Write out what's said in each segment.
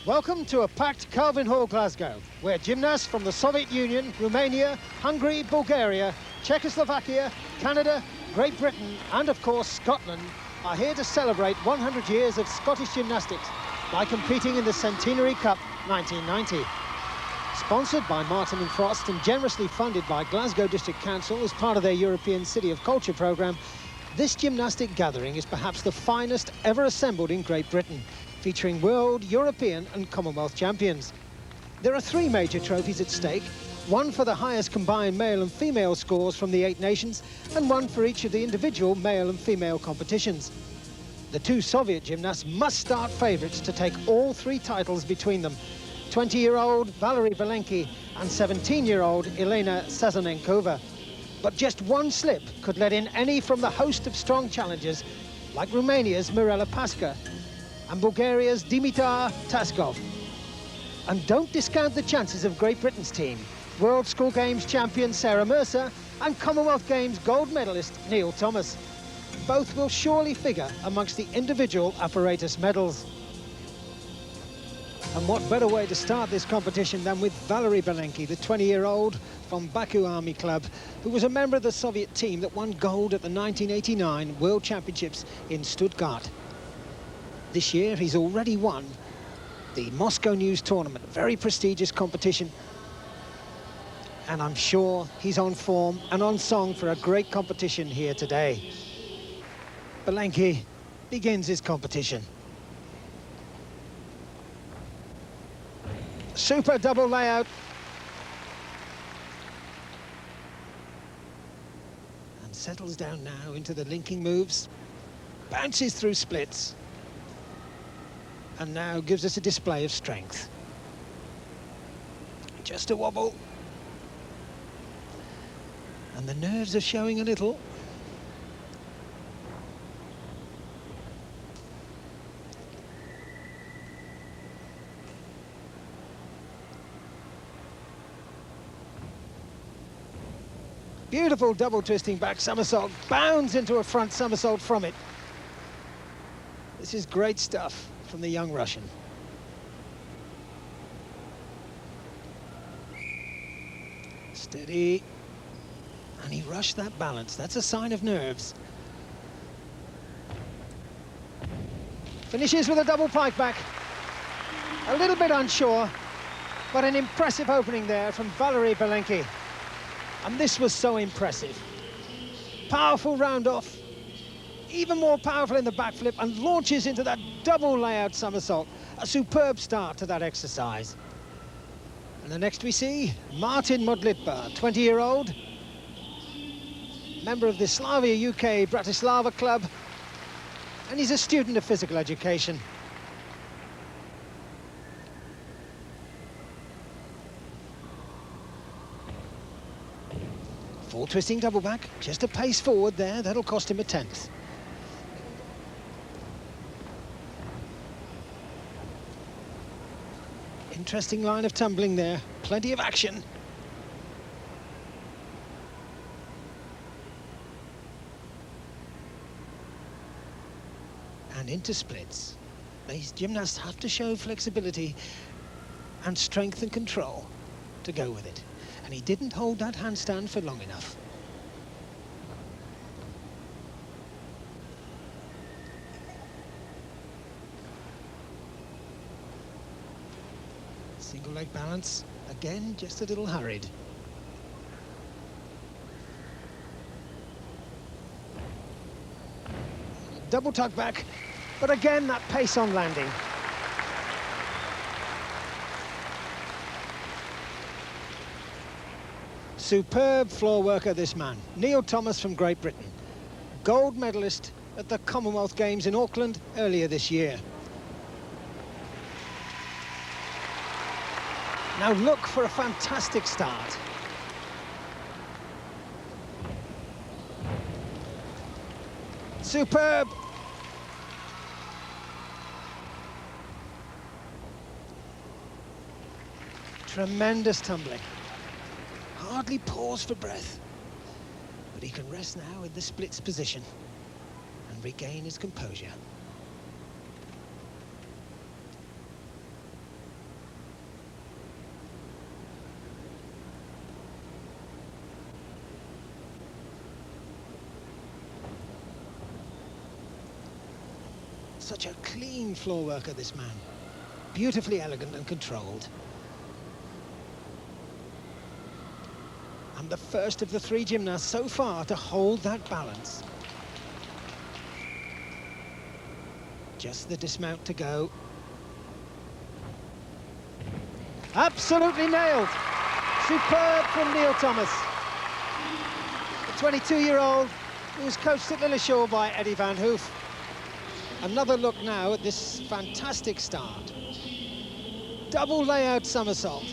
Welcome to a packed Calvin Hall, Glasgow, where gymnasts from the Soviet Union, Romania, Hungary, Bulgaria, Czechoslovakia, Canada, Great Britain and, of course, Scotland are here to celebrate 100 years of Scottish gymnastics by competing in the Centenary Cup 1990. Sponsored by Martin and Frost and generously funded by Glasgow District Council as part of their European City of Culture programme, this gymnastic gathering is perhaps the finest ever assembled in Great Britain, featuring world, European and Commonwealth champions. There are three major trophies at stake, one for the highest combined male and female scores from the 8 nations, and one for each of the individual male and female competitions. The two Soviet gymnasts must start favourites to take all three titles between them. 20-year-old Valery Belenki and 17-year-old Elena Sazanenkova. But just one slip could let in any from the host of strong challengers, like Romania's Mirela Pasca and Bulgaria's Dimitar Taskov. And don't discount the chances of Great Britain's team, World School Games champion Sarah Mercer and Commonwealth Games gold medalist Neil Thomas. Both will surely figure amongst the individual apparatus medals. And what better way to start this competition than with Valery Belenki, the 20-year-old from Baku Army Club, who was a member of the Soviet team that won gold at the 1989 World Championships in Stuttgart. This year, he's already won the Moscow News Tournament, a very prestigious competition. And I'm sure he's on form and on song for a great competition here today. Belenki begins his competition. Super double layout. And settles down now into the linking moves. Bounces through splits. And now gives us a display of strength. Just a wobble. And the nerves are showing a little. Beautiful double twisting back somersault, bounds into a front somersault from it. This is great stuff from the young Russian. Steady. And he rushed that balance. That's a sign of nerves. Finishes with a double pike back. A little bit unsure, but an impressive opening there from Valery Belenki. And this was so impressive. Powerful round off, even more powerful in the backflip, and launches into that double layout somersault. A superb start to that exercise. And the next we see, Martin Modlitba, 20-year-old, member of the Slavia UK Bratislava club, and he's a student of physical education. Full twisting double back, just a pace forward there, that'll cost him a 10th. Interesting line of tumbling there, plenty of action. And into splits. These gymnasts have to show flexibility and strength and control to go with it. And he didn't hold that handstand for long enough. Single leg balance, again, just a little hurried. Double tuck back, but again, that pace on landing. Superb floor worker, this man. Neil Thomas from Great Britain. Gold medalist at the Commonwealth Games in Auckland earlier this year. Now look for a fantastic start. Superb. Tremendous tumbling. Hardly pause for breath, but he can rest now in the splits position and regain his composure. Such a clean floor worker, this man. Beautifully elegant and controlled. And the first of the three gymnasts so far to hold that balance. Just the dismount to go. Absolutely nailed. Superb from Neil Thomas. The 22-year-old who was coached at Lilleshall by Eddie Van Hoof. Another look now at this fantastic start. Double layout somersault.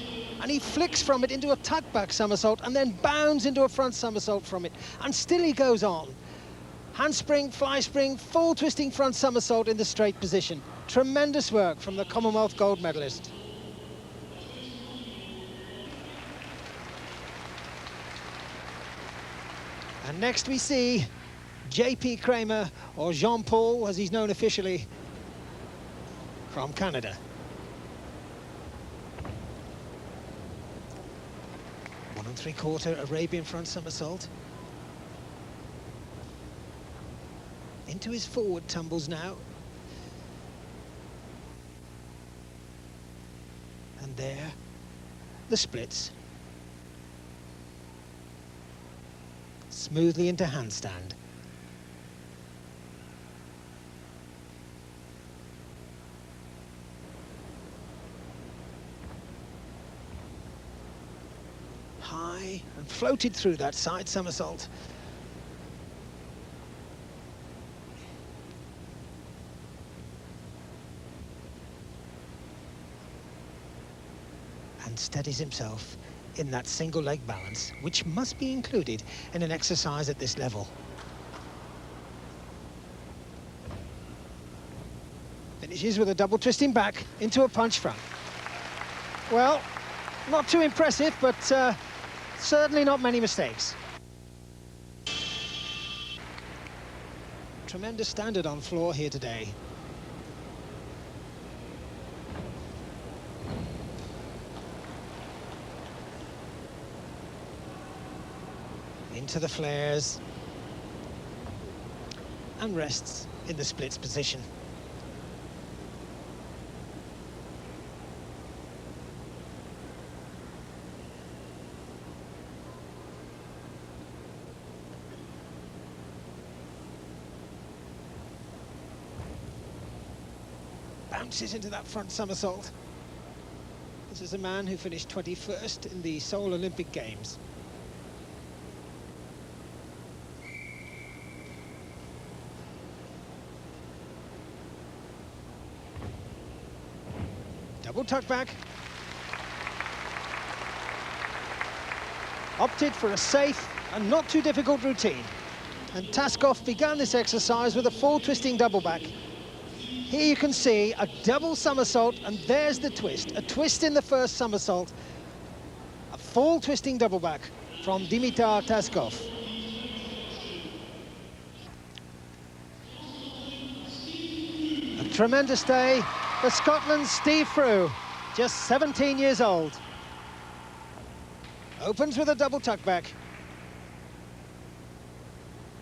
And he flicks from it into a tuck-back somersault and then bounds into a front somersault from it. And still he goes on. Handspring, fly spring, full twisting front somersault in the straight position. Tremendous work from the Commonwealth gold medalist. And next we see J.P. Kramer, or Jean-Paul, as he's known officially, from Canada. One and three-quarter Arabian front somersault. Into his forward tumbles now. And there, the splits. Smoothly into handstand. High and floated through that side somersault. And steadies himself in that single leg balance, which must be included in an exercise at this level. Finishes with a double twisting back into a punch front. Well, not too impressive, but certainly not many mistakes. Tremendous standard on floor here today. Into the flares and rests in the splits position. Bounces into that front somersault. This is a man who finished 21st in the Seoul Olympic Games. Double tuck back. Opted for a safe and not too difficult routine. And Taskov began this exercise with a full twisting double back. Here you can see a double somersault, and there's the twist. A twist in the first somersault. A full twisting double back from Dimitar Taskov. A tremendous day for Scotland's Steve Frew, just 17 years old. Opens with a double tuck back.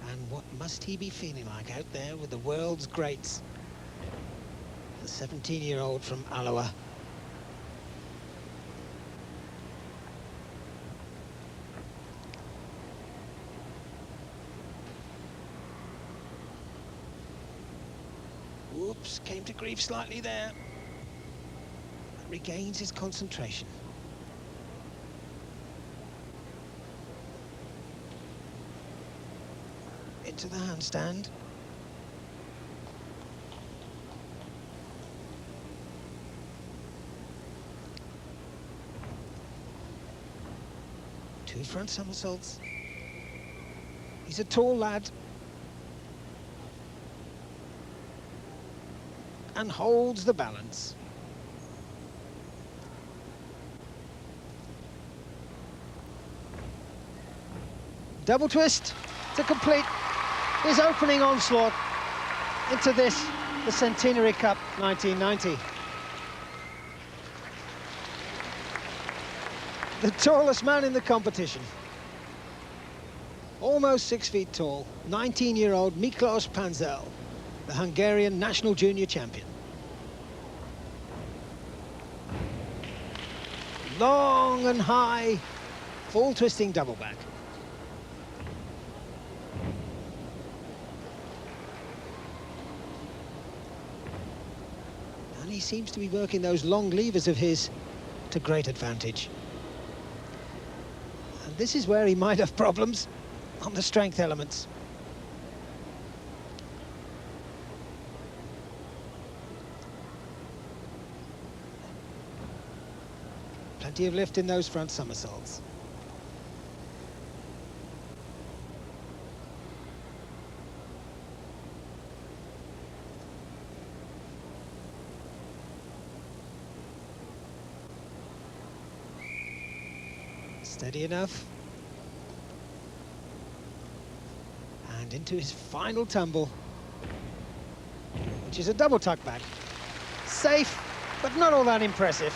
And what must he be feeling like out there with the world's greats? The 17-year-old from Alloa. Whoops, came to grief slightly there. Regains his concentration. Into the handstand. Two front somersaults. He's a tall lad. And holds the balance. Double twist to complete his opening onslaught into this, the Centenary Cup 1990. The tallest man in the competition. Almost 6 feet tall, 19-year-old Miklos Panzel. the Hungarian national junior champion. Long and high, full twisting double back. And he seems to be working those long levers of his to great advantage. And this is where he might have problems on the strength elements. Plenty of lift in those front somersaults. Steady enough. And into his final tumble, which is a double tuck back. Safe, but not all that impressive.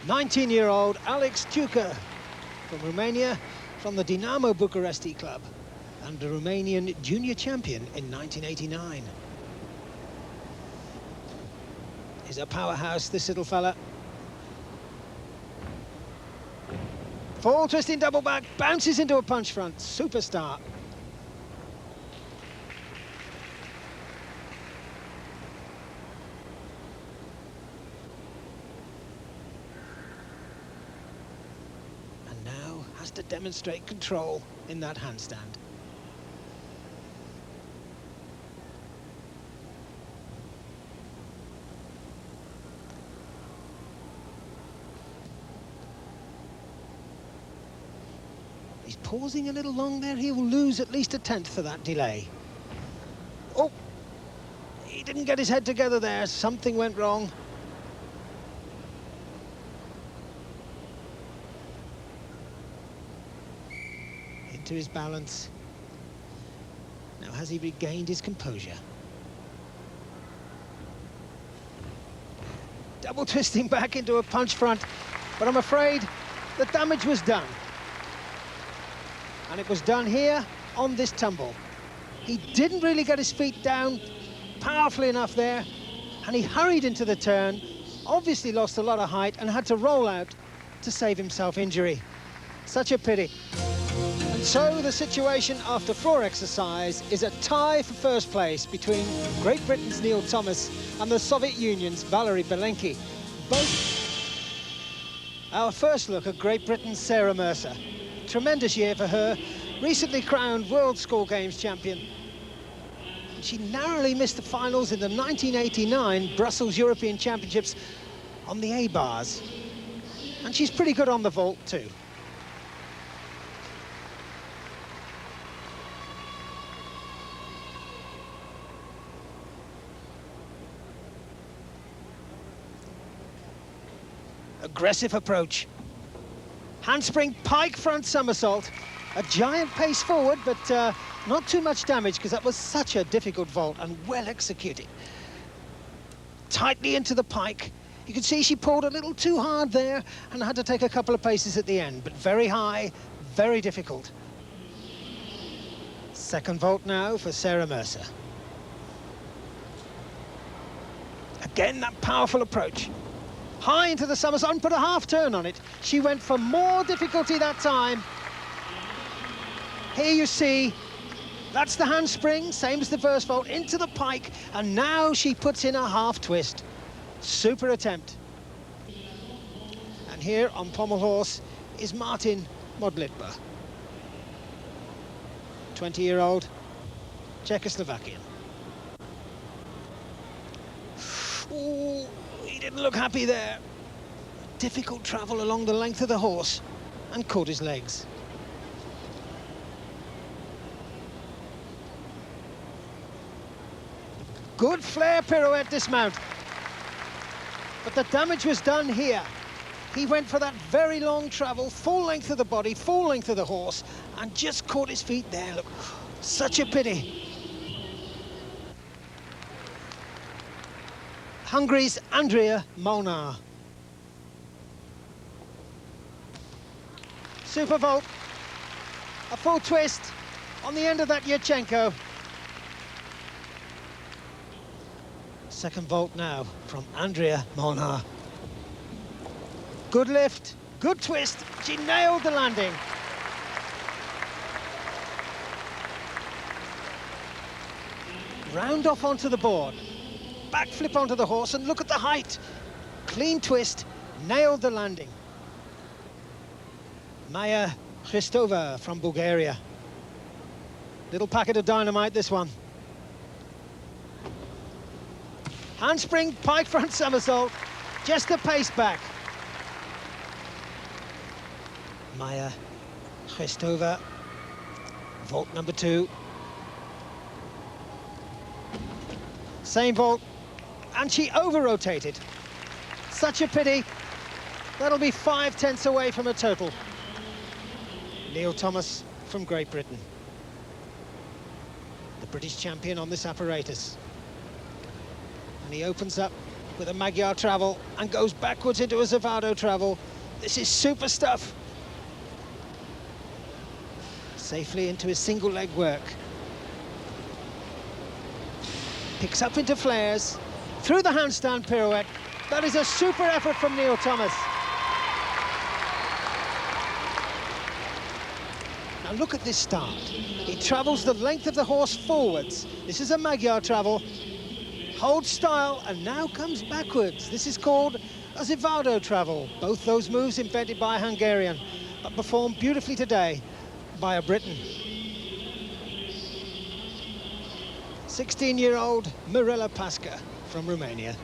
19-year-old Alex Tuca from Romania, from the Dinamo Bucuresti club, and the Romanian junior champion in 1989. He's a powerhouse, this little fella. Full twisting double back, bounces into a punch front, superstar. And now has to demonstrate control in that handstand. He's pausing a little long there. He will lose at least a tenth for that delay. Oh, he didn't get his head together there. Something went wrong. Into his balance. Now, has he regained his composure? Double twisting back into a punch front, but I'm afraid the damage was done. And it was done here on this tumble. He didn't really get his feet down powerfully enough there, and he hurried into the turn, obviously lost a lot of height and had to roll out to save himself injury. Such a pity. And so the situation after floor exercise is a tie for first place between Great Britain's Neil Thomas and the Soviet Union's Valery Belenki. Both. Our first look at Great Britain's Sarah Mercer. Tremendous year for her, recently crowned World School Games champion. She narrowly missed the finals in the 1989 Brussels European Championships on the A-bars. And she's pretty good on the vault too. Aggressive approach. Handspring pike front somersault. A giant pace forward, but not too much damage because that was such a difficult vault and well executed. Tightly into the pike. You can see she pulled a little too hard there and had to take a couple of paces at the end, but very high, very difficult. Second vault now for Sarah Mercer. Again, that powerful approach. High into the somersault and put a half turn on it. She went for more difficulty that time. Here you see, that's the handspring, same as the first vault, into the pike, and now she puts in a half twist. Super attempt. And here on pommel horse is Martin Modlitba. 20-year-old Czechoslovakian. Ooh, he didn't look happy there. Difficult travel along the length of the horse and caught his legs. Good flare pirouette dismount. But the damage was done here. He went for that very long travel, full length of the body, full length of the horse, and just caught his feet there. Look, such a pity. Hungary's Andrea Molnar. Super vault. A full twist on the end of that Yurchenko. Second vault now from Andrea Molnar. Good lift, good twist, she nailed the landing. Round off onto the board, backflip onto the horse, and look at the height. Clean twist, nailed the landing. Maya Christova from Bulgaria. Little packet of dynamite, this one. Handspring, pike front somersault, just the pace back. Maya Christova, vault number 2. Same vault, and she over-rotated. Such a pity. That'll be 5/10 away from a total. Neil Thomas from Great Britain. The British champion on this apparatus. And he opens up with a Magyar travel and goes backwards into a Zavado travel. This is super stuff. Safely into his single leg work. Picks up into flares, through the handstand pirouette. That is a super effort from Neil Thomas. Now look at this start. He travels the length of the horse forwards. This is a Magyar travel. Holds style and now comes backwards. This is called a Zavado travel. Both those moves invented by a Hungarian, but performed beautifully today by a Briton. 16-year-old Mirela Pasca from Romania.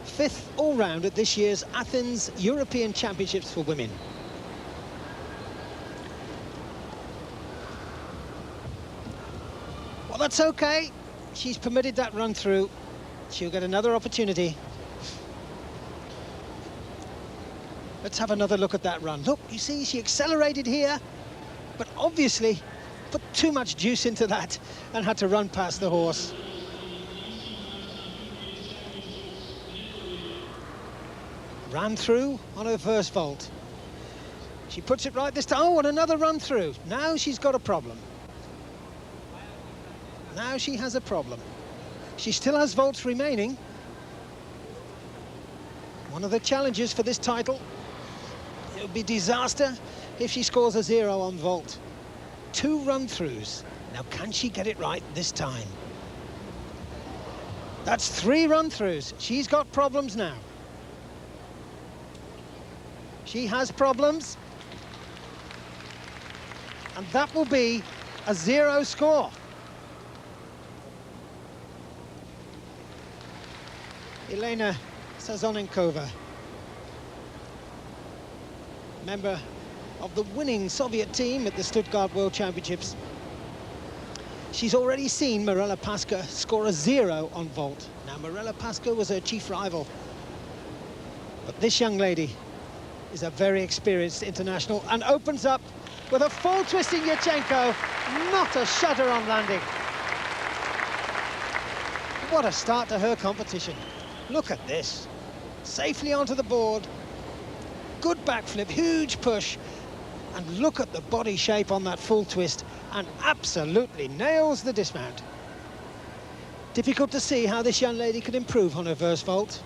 5th all-round at this year's Athens European Championships for women. Well, that's okay. She's permitted that run through. She'll get another opportunity. Let's have another look at that run. Look, you see, she accelerated here, but obviously put too much juice into that and had to run past the horse. Ran through on her first vault. She puts it right this time. Oh, and another run through. Now she's got a problem. Now she has a problem. She still has vaults remaining. One of the challenges for this title. It would be disaster if she scores a 0 on vault. 2 run-throughs. Now, can she get it right this time? That's 3 run-throughs. She's got problems now. She has problems. And that will be a 0 score. Elena Sazonenkova, member of the winning Soviet team at the Stuttgart World Championships. She's already seen Mirela Pasca score a 0 on vault. Now, Mirela Pasca was her chief rival. But this young lady is a very experienced international and opens up with a full twisting Yurchenko, not a shudder on landing. What a start to her competition. Look at this. Safely onto the board. Good backflip, huge push. And look at the body shape on that full twist, and absolutely nails the dismount. Difficult to see how this young lady could improve on her first vault.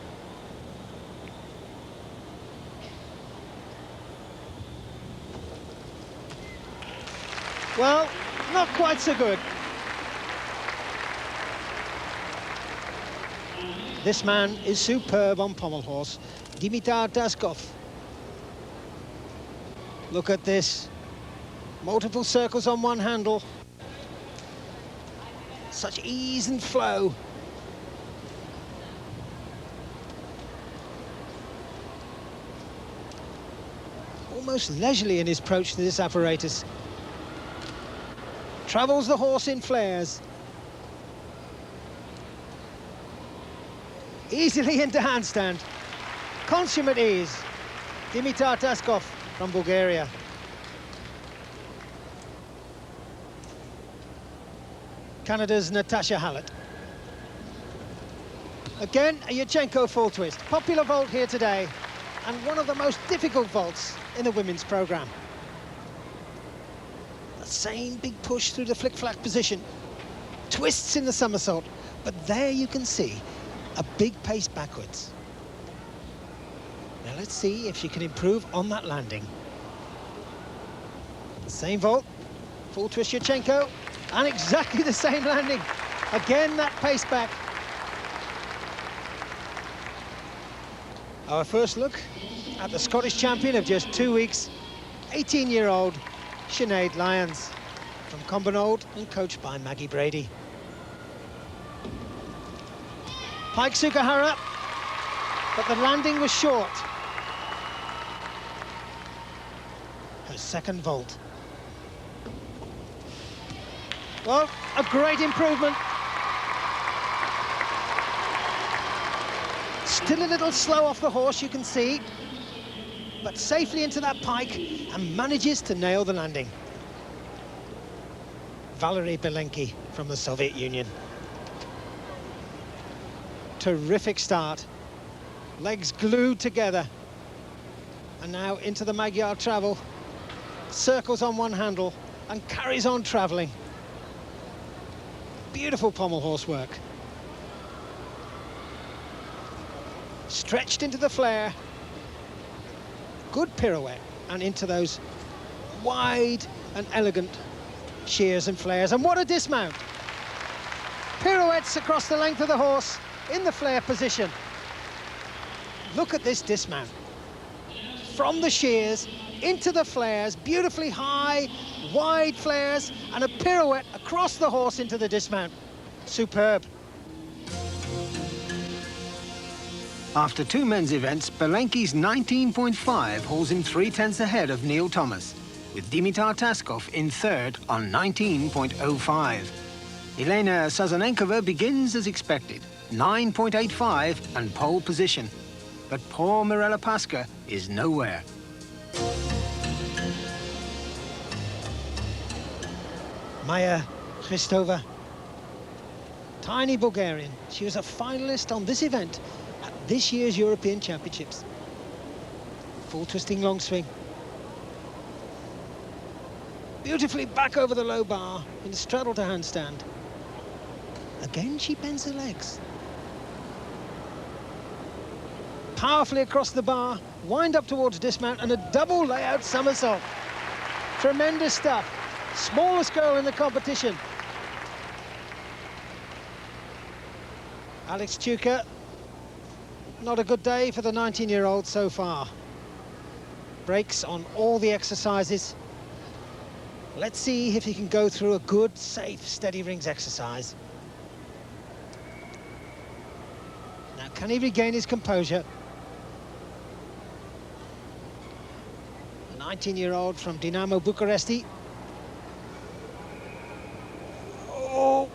Well, not quite so good. This man is superb on pommel horse, Dimitar Daskov. Look at this. Multiple circles on one handle. Such ease and flow. Almost leisurely in his approach to this apparatus. Travels the horse in flares. Easily into handstand. Consummate ease. Dimitar Daskov from Bulgaria. Canada's Natasha Hallett. Again, a Yurchenko full twist. Popular vault here today, and one of the most difficult vaults in the women's programme. Same big push through the flick-flack position. Twists in the somersault, but there you can see a big pace backwards. Now let's see if she can improve on that landing. Same vault, full twist Yurchenko, and exactly the same landing. Again, that pace back. Our first look at the Scottish champion of just 2 weeks, 18-year-old Sinead Lyons, from Cumbernauld and coached by Maggie Brady. Pike Sukahara, but the landing was short. Her second vault. Well, a great improvement. Still a little slow off the horse, you can see, but safely into that pike and manages to nail the landing. Valerie Belenki from the Soviet Union. Terrific start. Legs glued together. And now into the Magyar travel. Circles on one handle and carries on travelling. Beautiful pommel horse work. Stretched into the flare. Good pirouette and into those wide and elegant shears and flares. And what a dismount! Pirouettes across the length of the horse in the flare position. Look at this dismount. From the shears into the flares, beautifully high, wide flares, and a pirouette across the horse into the dismount. Superb. After two men's events, Belenki's 19.5 holds him 3/10 ahead of Neil Thomas, with Dimitar Taskov in third on 19.05. Elena Sazanenkova begins as expected, 9.85 and pole position. But poor Mirella Pasca is nowhere. Maya Christova, tiny Bulgarian. She was a finalist on this event at this year's European Championships. Full twisting long swing. Beautifully back over the low bar in straddle to handstand. Again, she bends her legs. Powerfully across the bar, wind up towards dismount, and a double layout somersault. Tremendous stuff. Smallest girl in the competition. Alex Chuka, not a good day for the 19-year-old so far. Breaks on all the exercises. Let's see if he can go through a good, safe, steady rings exercise. Now, can he regain his composure? The 19-year-old from Dinamo Bucharesti. Oh,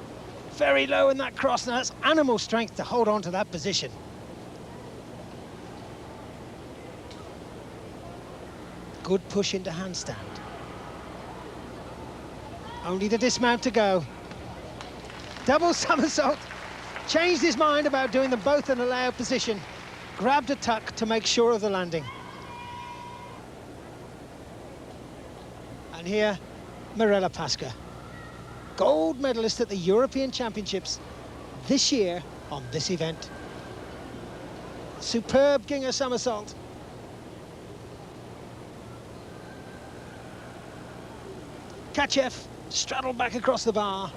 very low in that cross. Now, that's animal strength to hold on to that position. Good push into handstand. Only the dismount to go. Double somersault. Changed his mind about doing them both in a layout position. Grabbed a tuck to make sure of the landing. And here, Mirella Pasca, gold medalist at the European Championships this year on this event. Superb Ginger somersault. Kachev straddled back across the bar.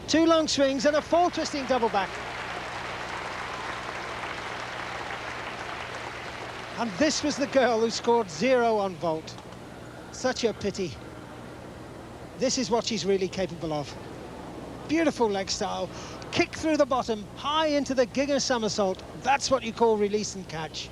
Two long swings and a full twisting double back. And this was the girl who scored 0 on vault. Such a pity. This is what she's really capable of. Beautiful leg style, kick through the bottom, high into the Ginger somersault. That's what you call release and catch.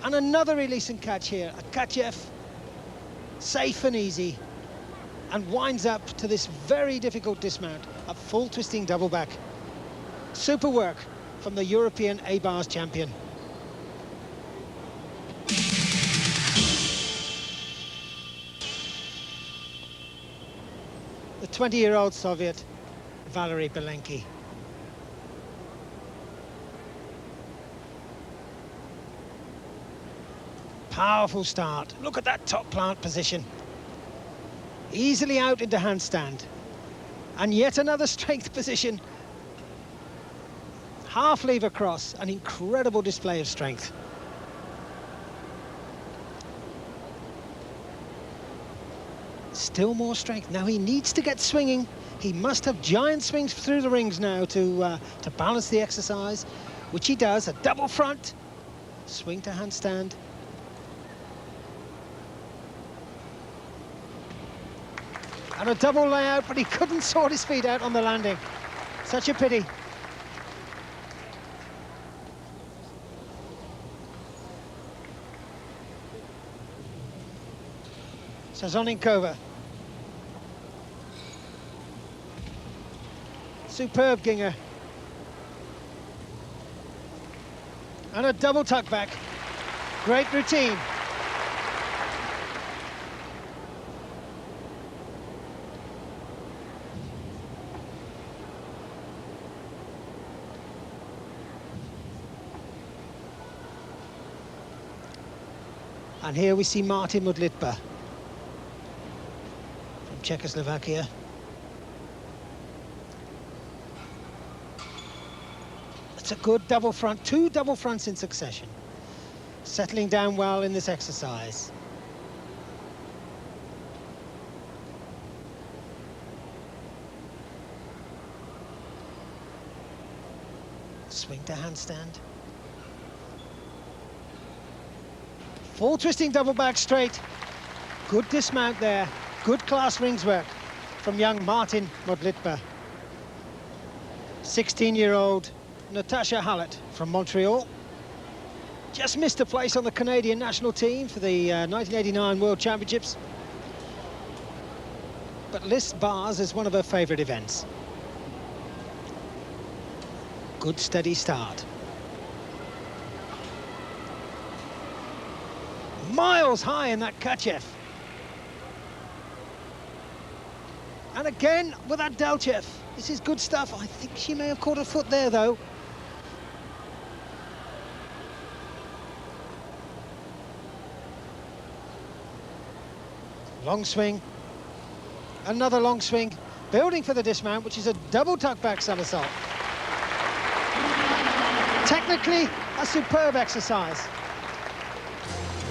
And another release and catch here. Kachev, safe and easy, and winds up to this very difficult dismount, a full twisting double back. Super work from the European A-bars champion. 20-year-old Soviet, Valery Belenki. Powerful start. Look at that top plant position. Easily out into handstand. And yet another strength position. Half lever cross, an incredible display of strength. Still more strength. Now he needs to get swinging. He must have giant swings through the rings now to balance the exercise, which he does. A double front, swing to handstand. And a double layout, but he couldn't sort his feet out on the landing. Such a pity. Sazonikova. Superb Ginger. And a double tuck back. Great routine. And here we see Martin Mudlitba from Czechoslovakia. It's a good double front, 2 double fronts in succession. Settling down well in this exercise. Swing to handstand. Full twisting double back straight. Good dismount there. Good class rings work from young Martin Mudlitba. 16-year-old Natasha Hallett from Montreal. Just missed a place on the Canadian national team for the 1989 World Championships. But lists bars as one of her favourite events. Good steady start. Miles high in that Kachev. And again with that Delchev. This is good stuff. I think she may have caught her foot there, though. Long swing. Another long swing. Building for the dismount, which is a double tuck back somersault. Technically, a superb exercise.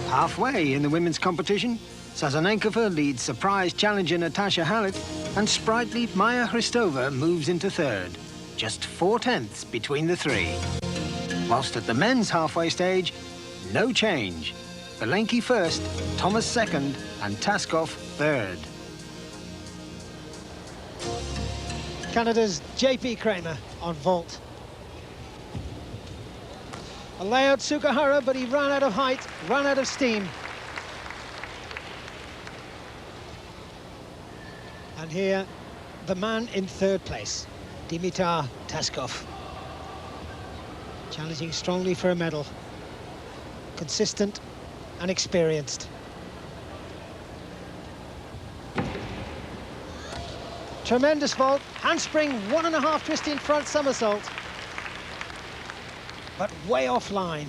Halfway in the women's competition, Sazonikova leads surprise challenger Natasha Hallett, and sprightly Maya Hristova moves into third, just 4/10 between the three. Whilst at the men's halfway stage, no change. Belenki first, Thomas second, and Taskov third. Canada's J.P. Kramer on vault. A layout Sugahara, but he ran out of height, ran out of steam. And here, the man in third place, Dimitar Taskov. Challenging strongly for a medal. Consistent and experienced. Tremendous vault, handspring, 1.5 twisting front somersault. But way offline.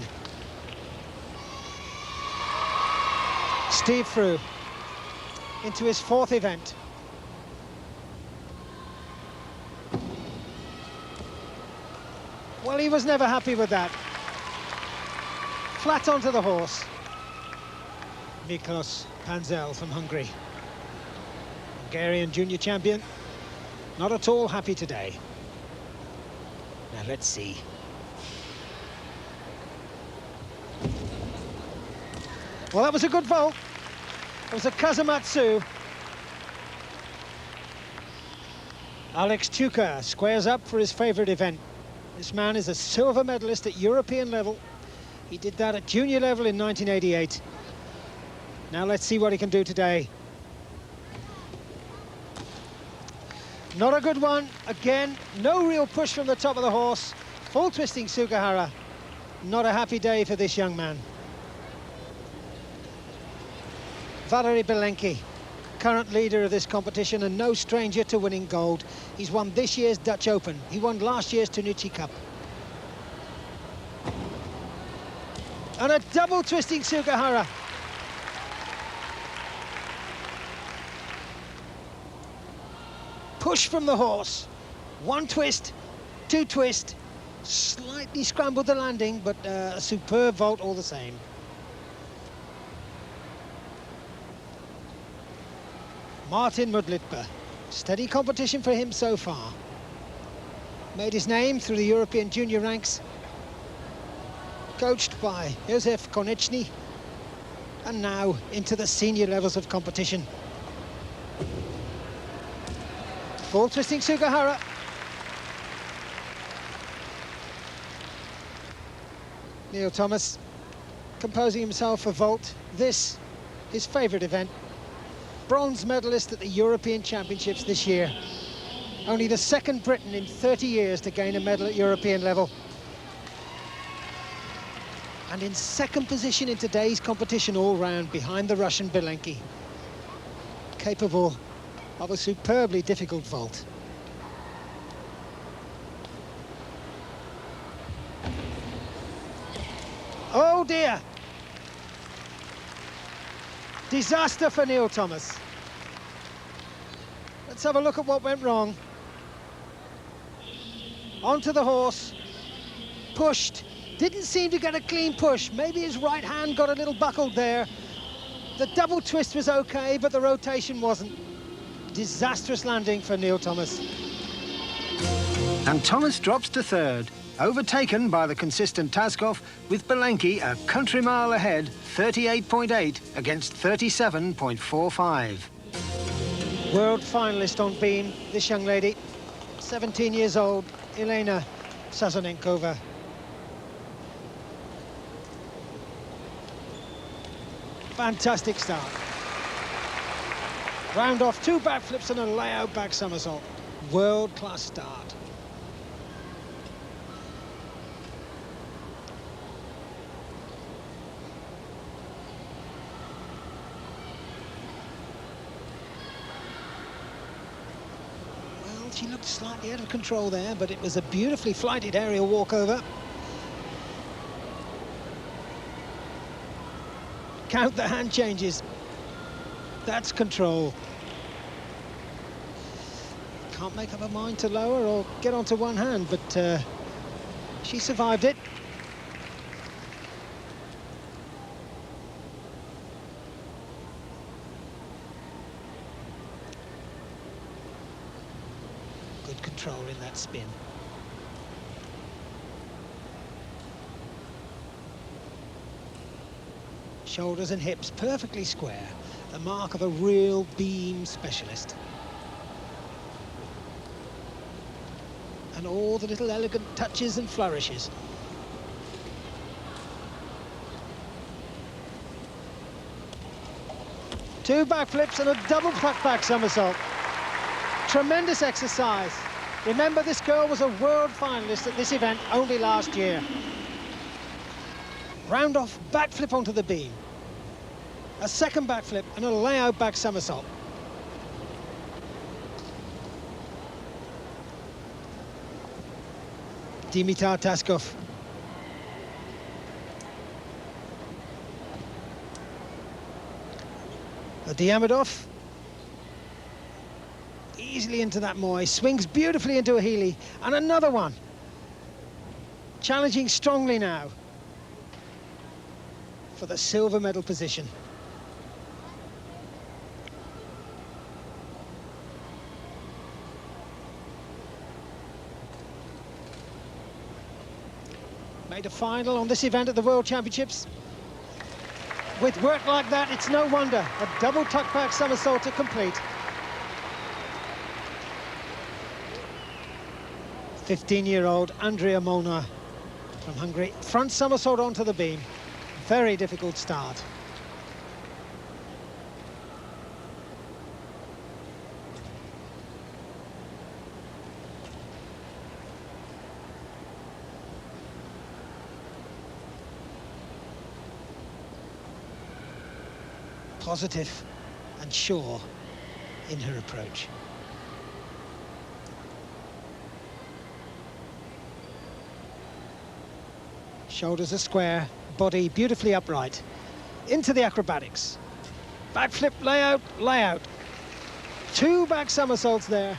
Steve Frew into his 4th event. Well, he was never happy with that. Flat onto the horse. Miklos Panzel from Hungary. Hungarian junior champion. Not at all happy today. Now let's see. Well, that was a good vault. It was a Kazumatsu. Alex Tuka squares up for his favourite event. This man is a silver medalist at European level. He did that at junior level in 1988. Now let's see what he can do today. Not a good one. Again, no real push from the top of the horse. Full twisting Sugahara. Not a happy day for this young man. Valery Belenki. current leader of this competition and no stranger to winning gold. He's won this year's Dutch Open. He won last year's Centenary Cup. And a double twisting Sugahara. Push from the horse. One twist, two twist. Slightly scrambled the landing, but a superb vault all the same. Martin Mudlitber. Steady competition for him so far. Made his name through the European junior ranks. Coached by Josef Konechny. And now into the senior levels of competition. Ball twisting Sugahara. Neil Thomas composing himself a vault. This, his favourite event. Bronze medalist at the European Championships this year. Only the second Briton in 30 years to gain a medal at European level. And in second position in today's competition all round, behind the Russian Belenki. Capable of a superbly difficult vault. Oh dear! Disaster for Neil Thomas. Let's have a look at what went wrong. Onto the horse. Pushed. Didn't seem to get a clean push. Maybe his right hand got a little buckled there. The double twist was okay, but the rotation wasn't. Disastrous landing for Neil Thomas. And Thomas drops to third, overtaken by the consistent Taskov, with Belenki a country mile ahead, 38.8 against 37.45. World finalist on beam, this young lady, 17 years old, Elena Sazonenkova. Fantastic start. Round off, two backflips and a layout back somersault. World-class start. Well, she looked slightly out of control there, but it was a beautifully flighted aerial walkover. Count the hand changes. That's control. Can't make up her mind to lower or get onto one hand, but she survived it. Good control in that spin. Shoulders and hips perfectly square. The mark of a real beam specialist. And all the little elegant touches and flourishes. Two backflips and a double back somersault. Tremendous exercise. Remember, this girl was a world finalist at this event only last year. Round off, backflip onto the beam. A second backflip and a layout back somersault. Dimitar Taskov. Diamidov. Easily into that Moy, swings beautifully into a Healy, and another one. Challenging strongly now for the silver medal position. Made a final on this event at the World Championships. With work like that, it's no wonder a double tuck back somersault to complete. 15-year-old Andrea Molnar from Hungary. Front somersault onto the beam. Very difficult start. Positive and sure in her approach. Shoulders are square, body beautifully upright. Into the acrobatics. Backflip, layout, layout. 2 back somersaults there.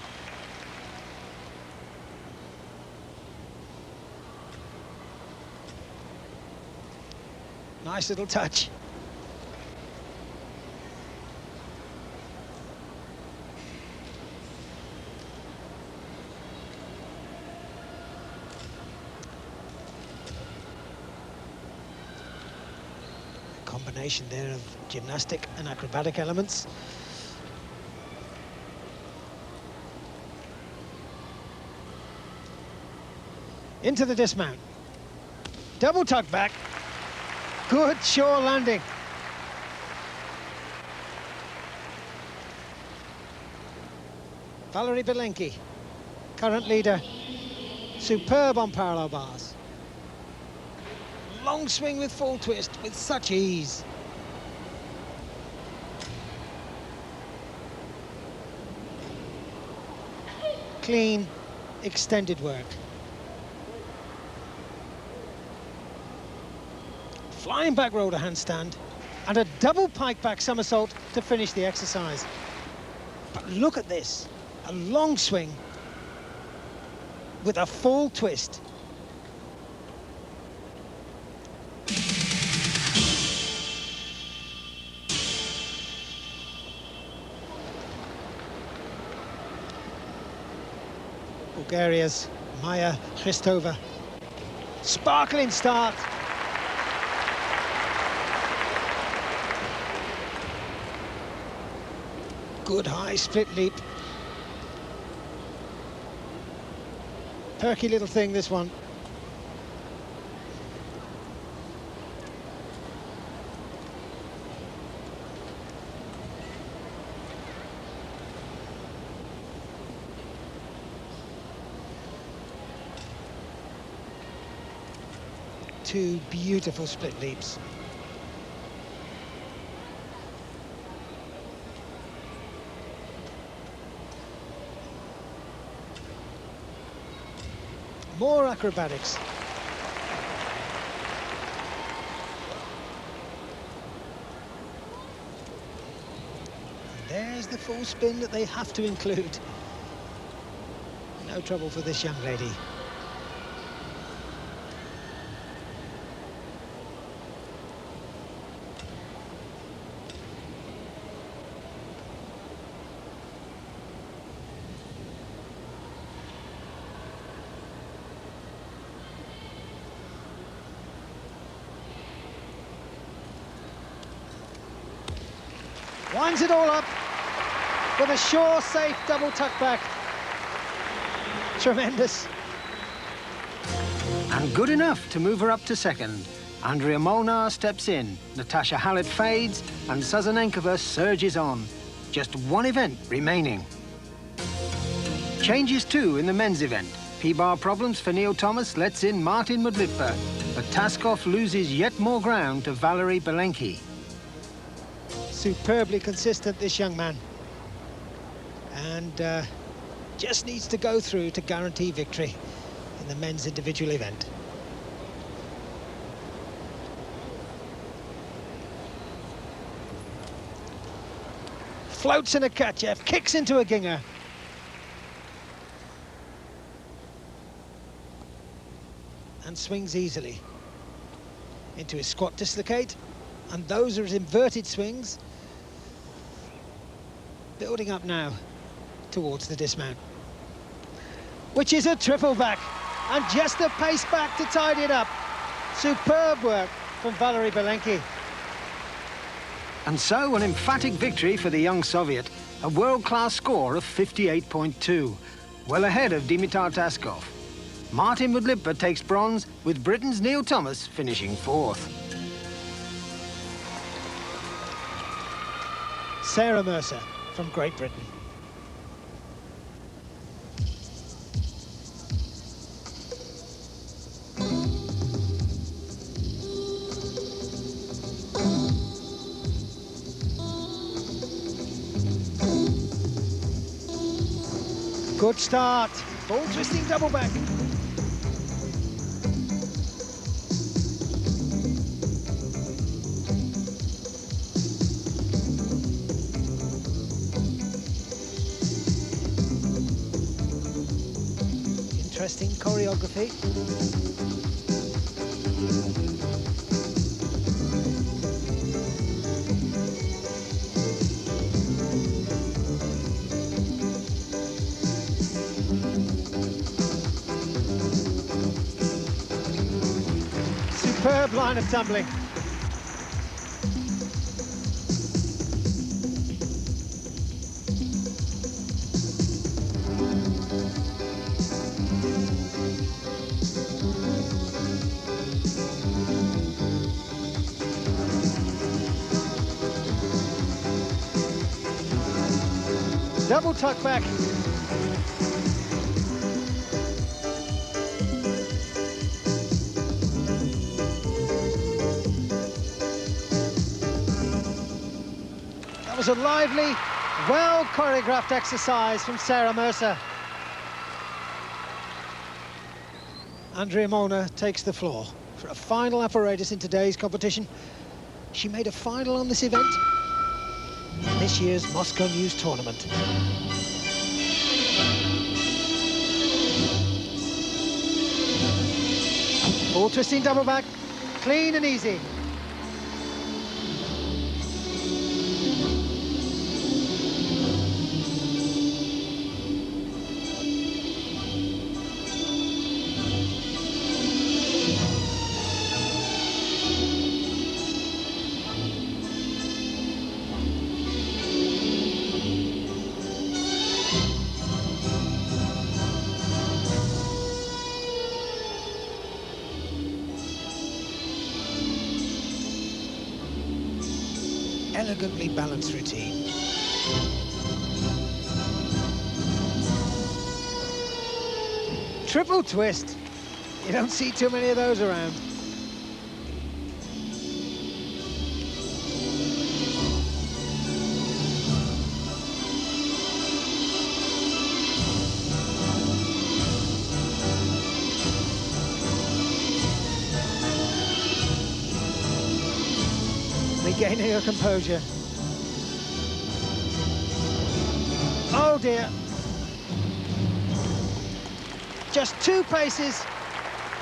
Nice little touch. Combination there of gymnastic and acrobatic elements. Into the dismount. Double tuck back. Good shore landing. Valerie Belenki, current leader. Superb on parallel bars. Long swing with full twist with such ease. Clean, extended work. Flying back roller handstand and a double pike back somersault to finish the exercise. But look at this, a long swing with a full twist. Bulgaria's Maya Christova. Sparkling start. Good high split leap. Perky little thing, this one. Two beautiful split leaps. More acrobatics. And there's the full spin that they have to include. No trouble for this young lady. Winds it all up with a sure, safe double tuck back. Tremendous. And good enough to move her up to second. Andrea Molnar steps in, Natasha Hallett fades, and Sazanenkova surges on. Just one event remaining. Changes too in the men's event. P-bar problems for Neil Thomas lets in Martin Mudlitba, but Taskov loses yet more ground to Valerie Belenki. Superbly consistent, this young man. And just needs to go through to guarantee victory in the men's individual event. Floats in a Katchev, kicks into a Ginger. And swings easily into his squat dislocate. And those are his inverted swings. Building up now towards the dismount, which is a triple back, and just a pace back to tidy it up. Superb work from Valerie Belenki. And so an emphatic victory for the young Soviet, a world-class score of 58.2, well ahead of Dimitar Taskov. Martin Mudlitba takes bronze, with Britain's Neil Thomas finishing fourth. Sarah Mercer from Great Britain. Good start. Ball twisting double back. Interesting choreography. Superb line of tumbling. Double tuck back. That was a lively, well choreographed exercise from Sarah Mercer. Andrea Molnar takes the floor for a final apparatus in today's competition. She made a final on this event in this year's Moscow News Tournament. Ball twisting double back, clean and easy. Elegantly balanced routine. Triple twist. You don't see too many of those around. Regaining her composure. Oh dear. Just 2 paces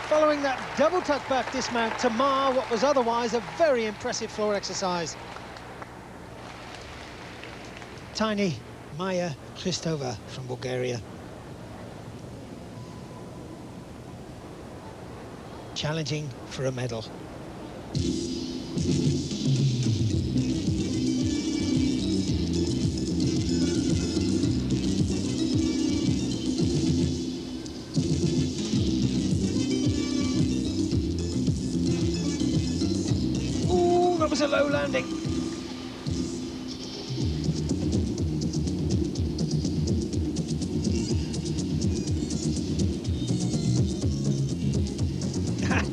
following that double tuck back dismount to mar what was otherwise a very impressive floor exercise. Tiny Maya Christova from Bulgaria. Challenging for a medal. That was a low landing.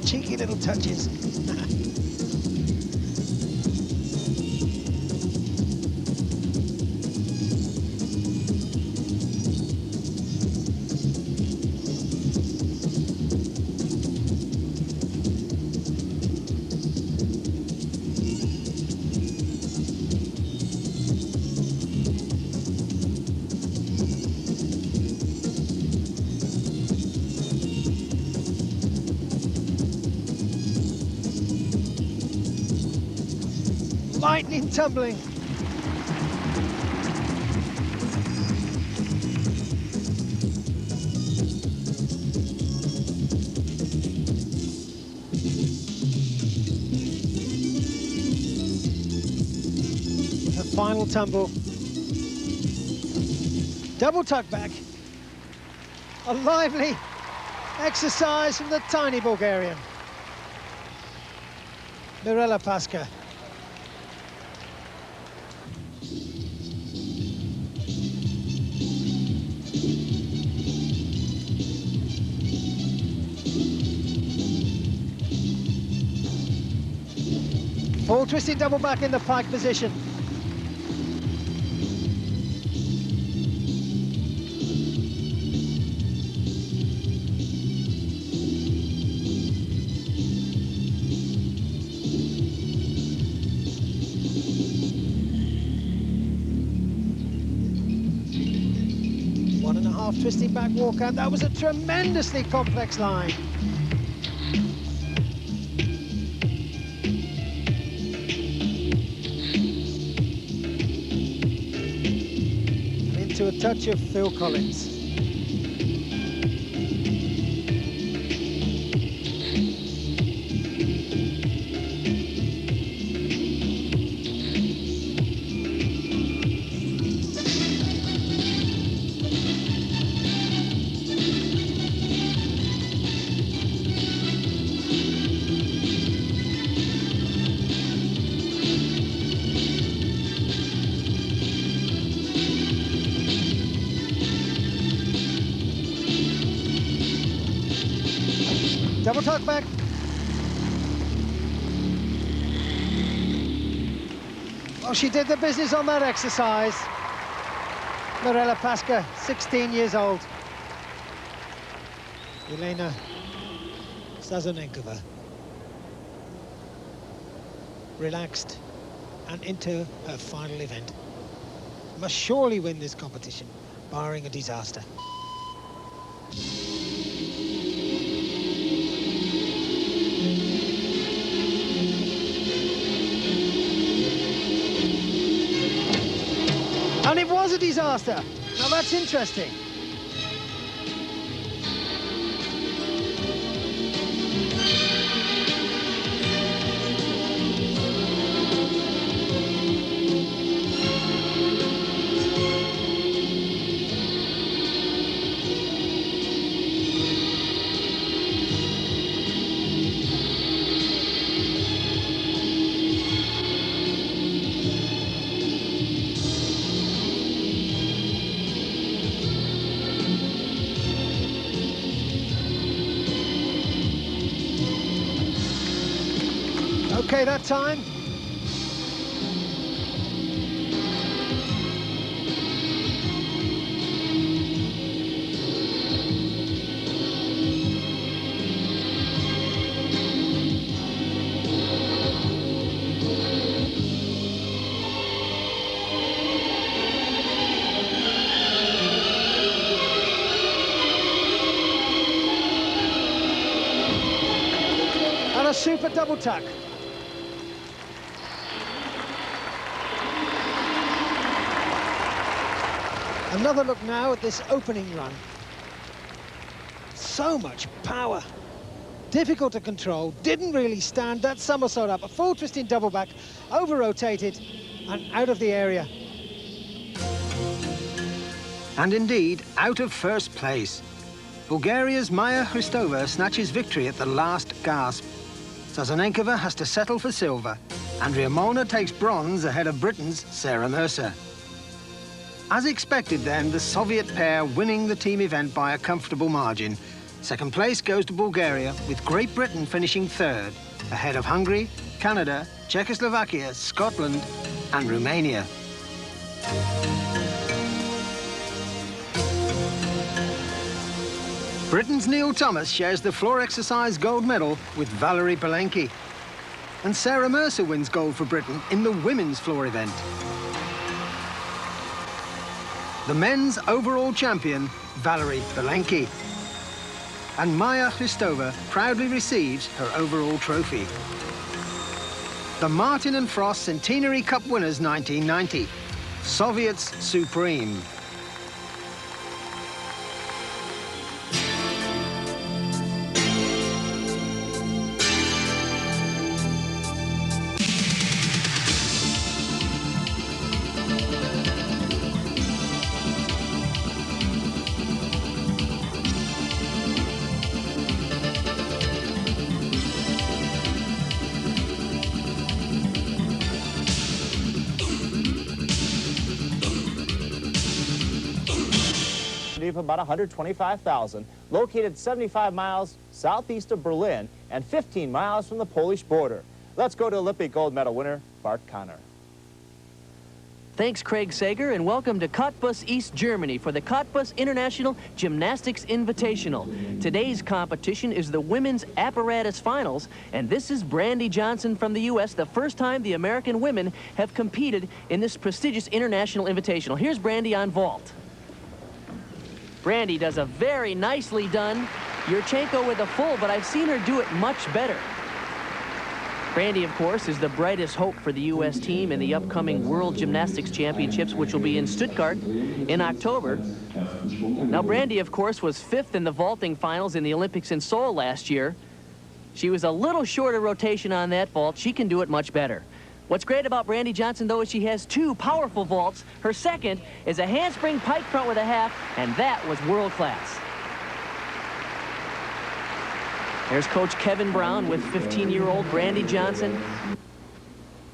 Cheeky little touches. Lightning tumbling. The final tumble. Double tuck back. A lively exercise from the tiny Bulgarian. Mirela Paska. Ball twisting double back in the pike position. 1.5 twisting back walkout. That was a tremendously complex line. Into a touch of Phil Collins. Double tuck back. Oh, she did the business on that exercise. Mirela Pasca, 16 years old. Elena Stazonenkova. Relaxed and into her final event. Must surely win this competition, barring a disaster. And it was a disaster. Now that's interesting. Okay, that time. And a super double tuck. Another look now at this opening run. So much power. Difficult to control, didn't really stand that somersault up. A full twisting double back, over-rotated and out of the area. And indeed, out of first place. Bulgaria's Maya Hristova snatches victory at the last gasp. Stazonenkova has to settle for silver. Andrea Molnar takes bronze ahead of Britain's Sarah Mercer. As expected then, the Soviet pair winning the team event by a comfortable margin. Second place goes to Bulgaria, with Great Britain finishing third, ahead of Hungary, Canada, Czechoslovakia, Scotland and Romania. Britain's Neil Thomas shares the floor exercise gold medal with Valerie Belenki. And Sarah Mercer wins gold for Britain in the women's floor event. The men's overall champion, Valerie Belenki. And Maya Hristova proudly receives her overall trophy. The Martin and Frost Centenary Cup winners 1990. Soviets supreme. Of about 125,000, located 75 miles southeast of Berlin and 15 miles from the Polish border. Let's go to Olympic gold medal winner Bart Connor. Thanks, Craig Sager, and welcome to Cottbus, East Germany for the Cottbus International Gymnastics Invitational. Today's competition is the Women's Apparatus Finals, and this is Brandy Johnson from the U.S., the first time the American women have competed in this prestigious international invitational. Here's Brandy on vault. Brandy does a very nicely done Yurchenko with a full, but I've seen her do it much better. Brandy, of course, is the brightest hope for the U.S. team in the upcoming World Gymnastics Championships, which will be in Stuttgart in October. Now, Brandy, of course, was 5th in the vaulting finals in the Olympics in Seoul last year. She was a little short of rotation on that vault. She can do it much better. What's great about Brandy Johnson, though, is she has 2 powerful vaults. Her second is a handspring pike front with a half, and that was world class. There's Coach Kevin Brown with 15-year-old Brandy Johnson.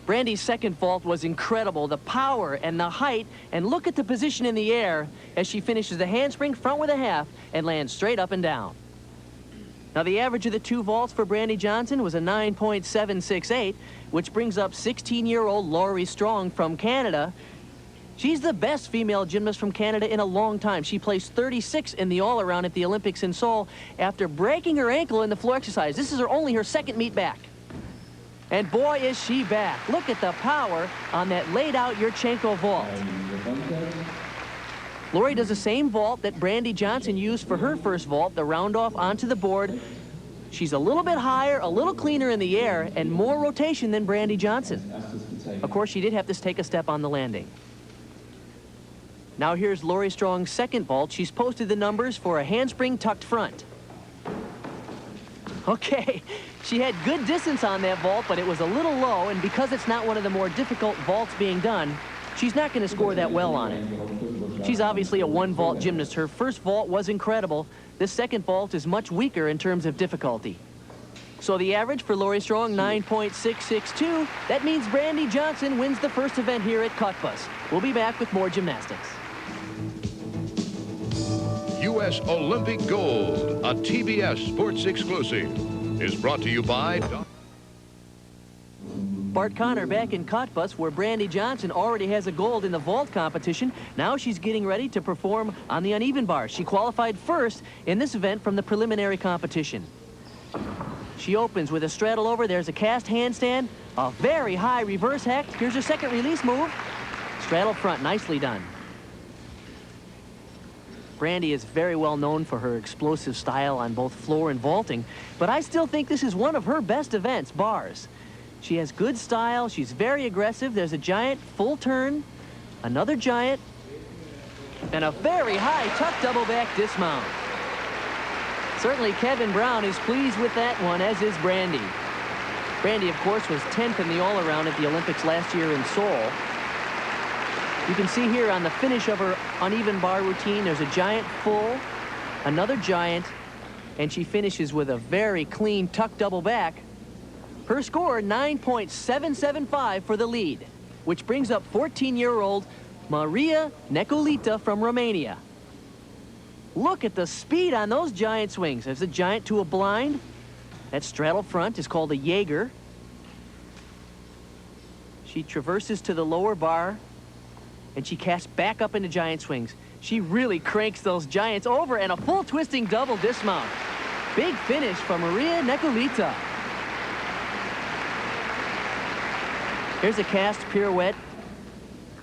Brandy's second vault was incredible, the power and the height, and look at the position in the air as she finishes the handspring front with a half and lands straight up and down. Now, the average of the 2 vaults for Brandy Johnson was a 9.768, which brings up 16-year-old Laurie Strong from Canada. She's the best female gymnast from Canada in a long time. She placed 36 in the all-around at the Olympics in Seoul after breaking her ankle in the floor exercise. This is only her second meet back. And boy, is she back. Look at the power on that laid-out Yurchenko vault. Laurie does the same vault that Brandy Johnson used for her first vault, the round-off onto the board. She's a little bit higher, a little cleaner in the air, and more rotation than Brandy Johnson. Of course, she did have to take a step on the landing. Now here's Laurie Strong's second vault. She's posted the numbers for a handspring tucked front. Okay, she had good distance on that vault, but it was a little low, and because it's not one of the more difficult vaults being done, she's not going to score that well on it. She's obviously a 1-vault gymnast. Her first vault was incredible. This second vault is much weaker in terms of difficulty. So the average for Laurie Strong, 9.662. That means Brandy Johnson wins the first event here at Cottbus. We'll be back with more gymnastics. U.S. Olympic Gold, a TBS Sports exclusive, is brought to you by... Bart Connor back in Cottbus, where Brandy Johnson already has a gold in the vault competition. Now she's getting ready to perform on the uneven bar. She qualified first in this event from the preliminary competition. She opens with a straddle over. There's a cast handstand, a very high reverse hack. Here's her second release move. Straddle front, nicely done. Brandy is very well known for her explosive style on both floor and vaulting, but I still think this is one of her best events, bars. She has good style. She's very aggressive. There's a giant full turn, another giant, and a very high tuck double back dismount. Certainly Kevin Brown is pleased with that one, as is Brandy. Brandy, of course, was 10th in the all-around at the Olympics last year in Seoul. You can see here on the finish of her uneven bar routine, there's a giant full, another giant, and she finishes with a very clean tuck double back. Her score, 9.775 for the lead, which brings up 14-year-old Maria Necolita from Romania. Look at the speed on those giant swings. There's a giant to a blind. That straddle front is called a Jaeger. She traverses to the lower bar, and she casts back up into giant swings. She really cranks those giants over, and a full twisting double dismount. Big finish for Maria Necolita. Here's a cast pirouette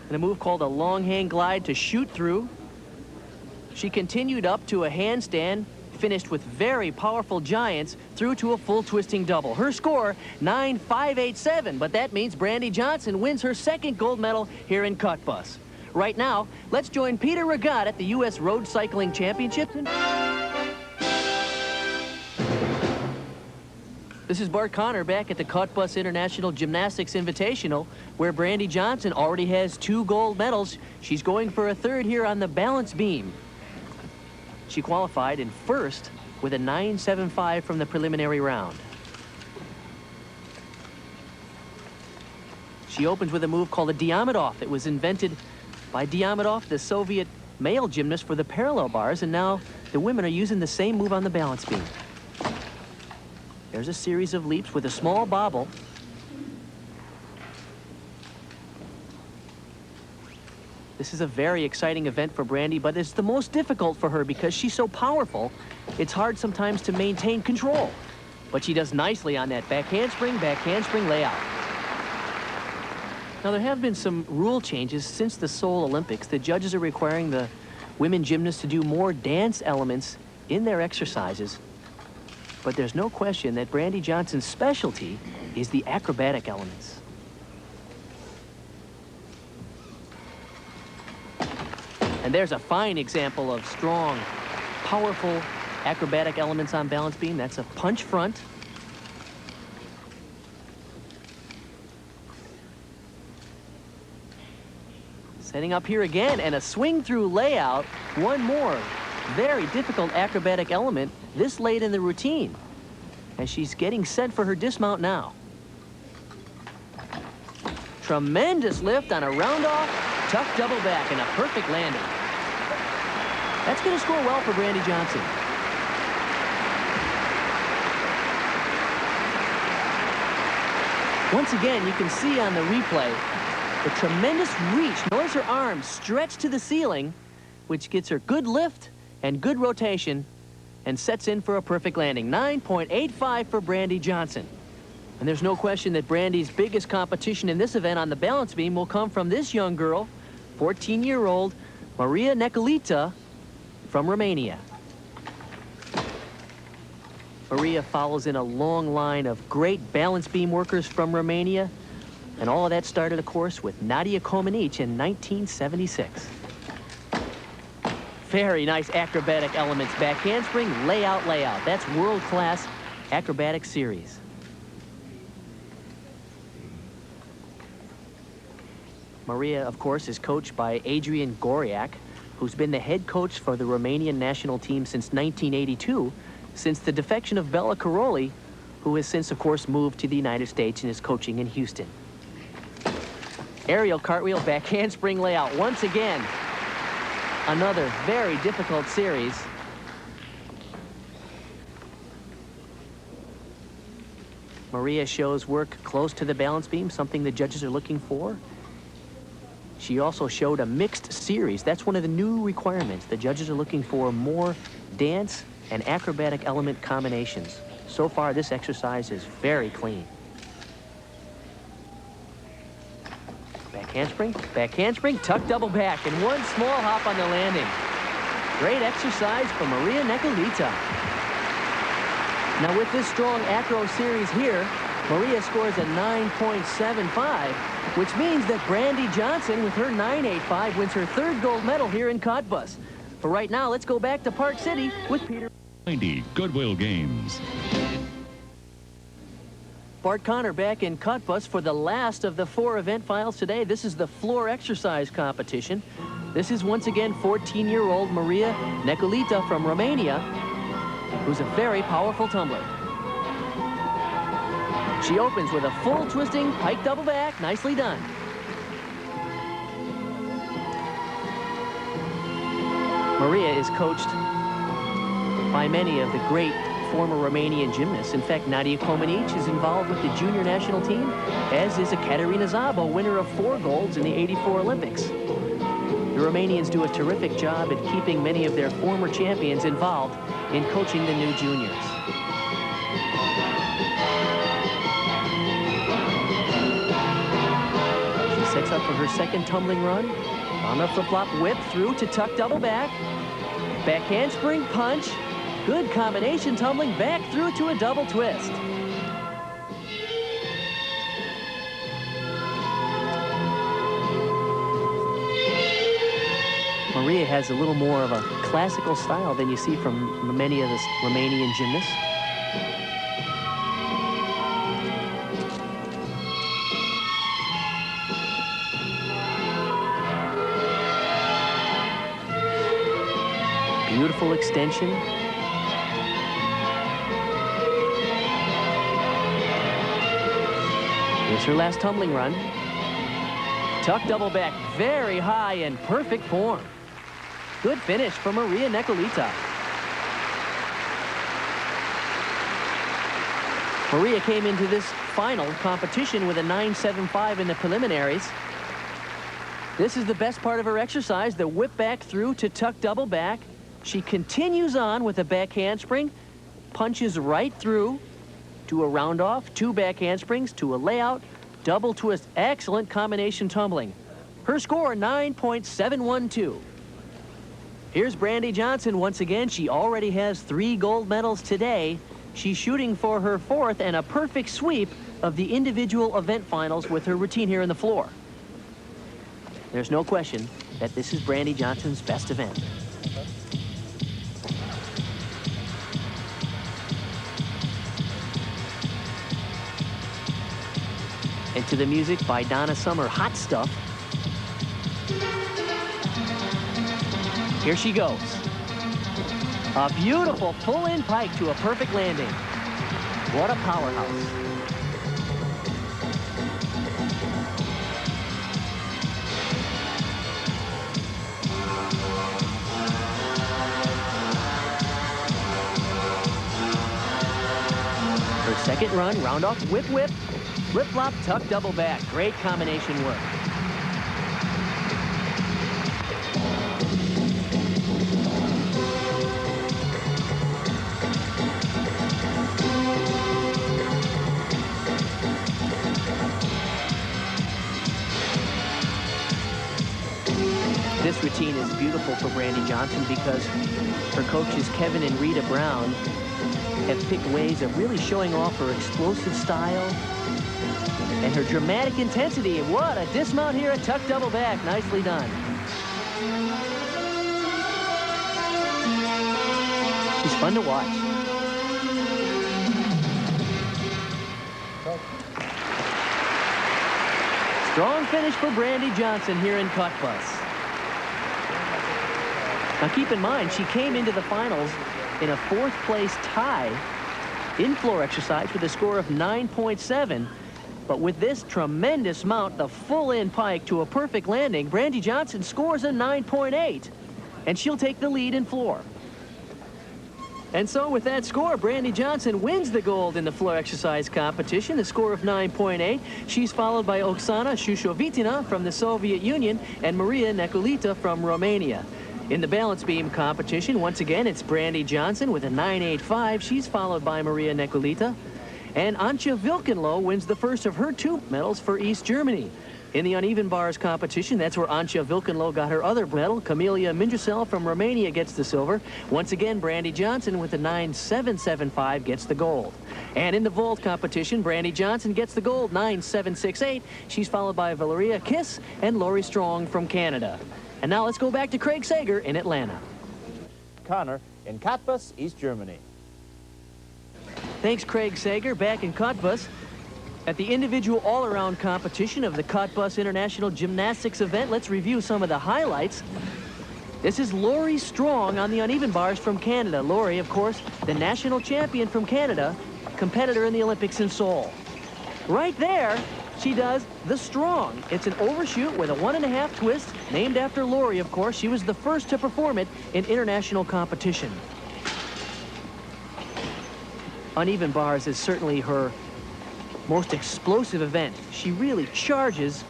and a move called a long hand glide to shoot through. She continued up to a handstand, finished with very powerful giants through to a full twisting double. Her score, 9.587, but that means Brandy Johnson wins her second gold medal here in Cottbus. Right now, let's join Peter Regatta at the U.S. Road Cycling Championships. This is Bart Connor back at the Cottbus International Gymnastics Invitational, where Brandy Johnson already has 2 gold medals. She's going for a third here on the balance beam. She qualified in first with a 9.75 from the preliminary round. She opens with a move called a Diamidov. It was invented by Diamidov, the Soviet male gymnast, for the parallel bars, and now the women are using the same move on the balance beam. There's a series of leaps with a small bobble. This is a very exciting event for Brandy, but it's the most difficult for her because she's so powerful. It's hard sometimes to maintain control. But she does nicely on that back handspring layout. Now, there have been some rule changes since the Seoul Olympics. The judges are requiring the women gymnasts to do more dance elements in their exercises. But there's no question that Brandy Johnson's specialty is the acrobatic elements. And there's a fine example of strong, powerful acrobatic elements on balance beam. That's a punch front. Setting up here again, and a swing through layout. One more very difficult acrobatic element this late in the routine, as she's getting set for her dismount now. Tremendous lift on a round-off, tuck double back, and a perfect landing. That's going to score well for Brandy Johnson. Once again, you can see on the replay the tremendous reach. Notice her arms stretched to the ceiling, which gets her good lift and good rotation and sets in for a perfect landing. 9.85 for Brandy Johnson. And there's no question that Brandy's biggest competition in this event on the balance beam will come from this young girl, 14-year-old Maria Neculita from Romania. Maria follows in a long line of great balance beam workers from Romania. And all of that started, of course, with Nadia Comaneci in 1976. Very nice acrobatic elements. Back handspring, layout, layout. That's world-class acrobatic series. Maria, of course, is coached by Adrian Goriak, who's been the head coach for the Romanian national team since 1982, since the defection of Bella Caroli, who has since, of course, moved to the United States and is coaching in Houston. Aerial cartwheel, back handspring layout. Once again, another very difficult series. Maria shows work close to the balance beam, something the judges are looking for. She also showed a mixed series. That's one of the new requirements. The judges are looking for more dance and acrobatic element combinations. So far, this exercise is very clean. Back handspring, tuck double back, and one small hop on the landing. Great exercise for Maria Neculita. Now with this strong acro series here, Maria scores a 9.75, which means that Brandy Johnson with her 9.85 wins her third gold medal here in Cottbus. But right now, let's go back to Park City with Peter. 90 Goodwill Games. Bart Connor back in Cottbus for the last of the 4 event finals today. This is the floor exercise competition. This is once again 14-year-old Maria Neculita from Romania, who's a very powerful tumbler. She opens with a full twisting pike double back. Nicely done. Maria is coached by many of the great former Romanian gymnasts. In fact, Nadia Comaneci is involved with the junior national team, as is Ekaterina Szabo, winner of 4 golds in the '84 Olympics. The Romanians do a terrific job at keeping many of their former champions involved in coaching the new juniors. She sets up for her second tumbling run. On the flip-flop whip through to tuck double back. Back handspring punch. Good combination tumbling back through to a double twist. Maria has a little more of a classical style than you see from many of the Romanian gymnasts. Beautiful extension. Here's her last tumbling run. Tuck double back, very high and perfect form. Good finish for Maria Neculita. Maria came into this final competition with a 9.75 in the preliminaries. This is the best part of her exercise, the whip back through to tuck double back. She continues on with a back handspring, punches right through to a round off, 2 back handsprings to a layout, double twist, excellent combination tumbling. Her score, 9.712. Here's Brandy Johnson once again. She already has 3 gold medals today. She's shooting for her 4th and a perfect sweep of the individual event finals with her routine here on the floor. There's no question that this is Brandy Johnson's best event. And to the music by Donna Summer, Hot Stuff. Here she goes. A beautiful pull-in pike to a perfect landing. What a powerhouse. Her second run, round off, whip, whip, flip flop, tuck, double back. Great combination work. This routine is beautiful for Brandy Johnson because her coaches Kevin and Rita Brown have picked ways of really showing off her explosive style and her dramatic intensity. And what a dismount here, a tuck double back. Nicely done. She's fun to watch. Strong finish for Brandy Johnson here in Cottbus. Now keep in mind, she came into the finals in a 4th place tie in floor exercise with a score of 9.7. But with this tremendous mount, the full-in pike to a perfect landing, Brandy Johnson scores a 9.8, and she'll take the lead in floor. And so with that score, Brandy Johnson wins the gold in the floor exercise competition, a score of 9.8. She's followed by Oksana Shushovitina from the Soviet Union and Maria Nekulita from Romania. In the balance beam competition, once again, it's Brandy Johnson with a 9.85. She's followed by Maria Nekulita. And Antje Wilkenlo wins the first of her 2 medals for East Germany. In the uneven bars competition, that's where Antje Wilkenlo got her other medal. Camelia Mindrusel from Romania gets the silver. Once again, Brandy Johnson with a 9.775 gets the gold. And in the vault competition, Brandy Johnson gets the gold, 9.768. She's followed by Valeria Kiss and Lori Strong from Canada. And now let's go back to Craig Sager in Atlanta. Connor in Cottbus, East Germany. Thanks, Craig Sager, back in Cottbus. At the individual all-around competition of the Cottbus International Gymnastics event, let's review some of the highlights. This is Lori Strong on the uneven bars from Canada. Lori, of course, the national champion from Canada, competitor in the Olympics in Seoul. Right there, she does the strong. It's an overshoot with a 1.5 twist, named after Lori, of course. She was the first to perform it in international competition. Uneven bars is certainly her most explosive event. She really charges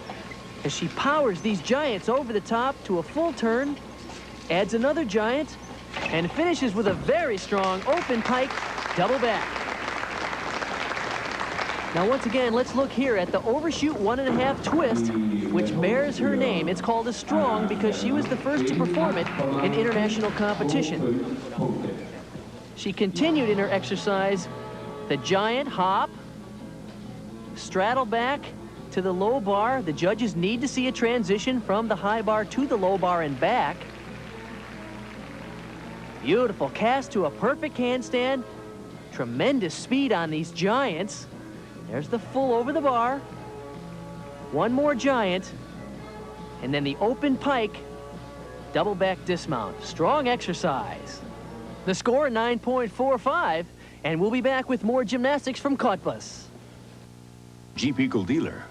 as she powers these giants over the top to a full turn, adds another giant, and finishes with a very strong open pike double back. Now, once again, let's look here at the overshoot 1.5 twist, which bears her name. It's called a strong because she was the first to perform it in international competition. She continued in her exercise the giant hop, straddle back to the low bar. The judges need to see a transition from the high bar to the low bar and back. Beautiful cast to a perfect handstand. Tremendous speed on these giants. There's the full over the bar. One more giant. And then the open pike, double back dismount. Strong exercise. The score, 9.45. And we'll be back with more gymnastics from Cottbus. Jeep Eagle dealer.